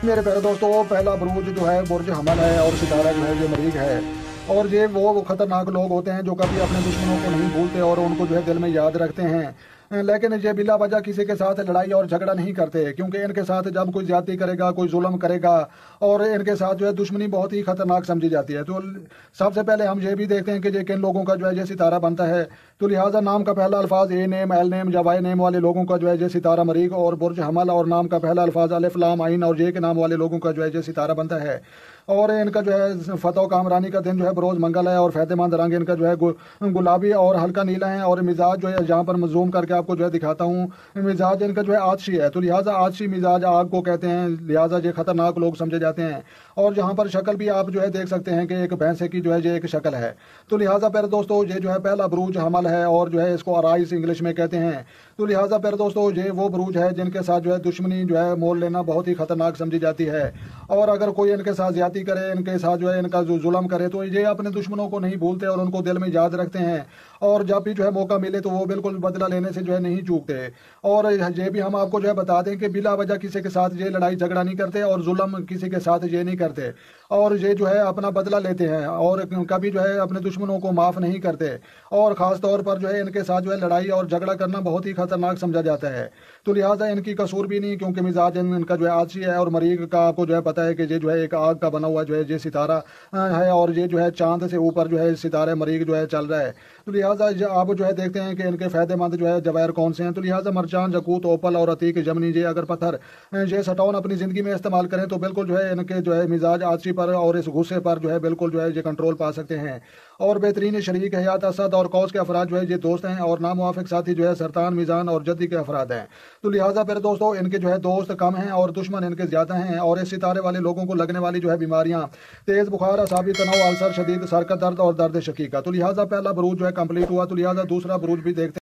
میرے پیارے دوستوں، پہلا بروج جو ہے برج حمل ہے اور ستارہ جو ہے یہ مریخ ہے۔ اور یہ وہ خطرناک لوگ ہوتے ہیں جو کبھی اپنے دشمنوں کو نہیں بھولتے اور ان کو جو ہے دل میں یاد رکھتے ہیں، لیکن یہ بلا وجہ کسی کے ساتھ لڑائی اور جھگڑا نہیں کرتے، کیونکہ ان کے ساتھ جب کوئی زیادتی کرے گا، کوئی ظلم کرے گا اور ان کے ساتھ جو ہے دشمنی بہت ہی خطرناک سمجھی جاتی ہے۔ تو سب سے پہلے ہم یہ بھی دیکھتے ہیں کہ یہ کن لوگوں کا جو ہے یہ ستارہ بنتا ہے۔ تو لہٰذا نام کا پہلا الفاظ اے نیم، ایل نیم یا وائی نیم والے لوگوں کا جو ہے یہ ستارہ مریخ اور برج حمل، اور نام کا پہلا الفاظ الف لام عین اور جے کے نام والے لوگوں کا جو ہے یہ ستارہ بنتا ہے۔ اور ان کا جو ہے فتح و کامرانی کا دن جو ہے بروز منگل ہے، اور فائدہ مند رنگ ان کا جو ہے گلابی اور ہلکا نیلا ہے، اور مزاج جو ہے جہاں پر زوم کر کے آپ کو جو ہے دکھاتا ہوں، مزاج ان کا جو ہے آتشی ہے۔ تو لہٰذا آتشی مزاج آگ کو کہتے ہیں، لہٰذا یہ خطرناک لوگ سمجھے جاتے ہیں۔ اور جہاں پر شکل بھی آپ جو ہے دیکھ سکتے ہیں کہ ایک بھینسے کی جو ہے یہ ایک شکل ہے۔ تو لہٰذا پھر دوستو یہ جو ہے پہلا بروج حمل ہے، اور جو ہے اس کو آرائس انگلش میں کہتے ہیں۔ تو لہٰذا پھر دوستو یہ وہ بروج ہے جن کے ساتھ جو ہے دشمنی جو ہے مول لینا بہت ہی خطرناک سمجھی جاتی ہے، اور اگر کوئی ان کے ساتھ زیادتی کرے، ان کے ساتھ جو ہے ان کا جو ظلم کرے، تو یہ اپنے دشمنوں کو نہیں بھولتے اور ان کو دل میں یاد رکھتے ہیں، اور جب بھی جو ہے موقع ملے تو وہ بالکل بدلہ لینے سے جو ہے نہیں چوکتے۔ اور یہ بھی ہم آپ کو جو ہے بتا دیں کہ بلا وجہ کسی کے ساتھ یہ لڑائی جھگڑا نہیں کرتے اور ظلم کسی کے ساتھ یہ نہیں کرتے، اور یہ جو ہے اپنا بدلہ لیتے ہیں اور کبھی جو ہے اپنے دشمنوں کو معاف نہیں کرتے، اور خاص طور پر جو ہے ان کے ساتھ جو ہے لڑائی اور جھگڑا کرنا بہت ہی خطرناک سمجھا جاتا ہے۔ تو لہٰذا ان کی قصور بھی نہیں، کیونکہ مزاج ان کا جو ہے آتشی ہے، اور مریخ کا آپ کو جو ہے پتہ ہے کہ یہ جو ہے ایک آگ کا بنا ہوا جو ہے یہ ستارہ ہے، اور یہ جو ہے چاند سے اوپر جو ہے ستارہ مریخ جو ہے چل رہا ہے۔ تو لہٰذا آپ جو ہے دیکھتے ہیں کہ ان کے فائدے مند جو ہے جواہر کون سے ہیں۔ تو لہٰذا مرجان، یاقوت، اوپل اور عتیق جمنی، یہ اگر پتھر یہ سٹون اپنی زندگی میں استعمال کریں تو بالکل جو ہے ان کے جو ہے مزاج آتشی پر اور اس غصے پر جو ہے بالکل جو ہے یہ کنٹرول پا سکتے ہیں۔ اور بہترین شریک حیات اسد اور قوس کے افراد جو ہے یہ دوست ہیں، اور ناموافق ساتھی جو ہے سرطان، میزان اور جدی کے افراد ہیں۔ تو لہٰذا پھر دوستو ان کے جو ہے دوست کم ہیں اور دشمن ان کے زیادہ ہیں، اور اس ستارے والے لوگوں کو لگنے والی جو ہے بیماریاں تیز بخار، اعصابی تناؤ، السر، شدید سر کا درد اور درد شقیقہ۔ تو لہٰذا پہلا بروج جو ہے کمپلیٹ ہوا۔ تو لہٰذا دوسرا بروج بھی دیکھتے ہیں۔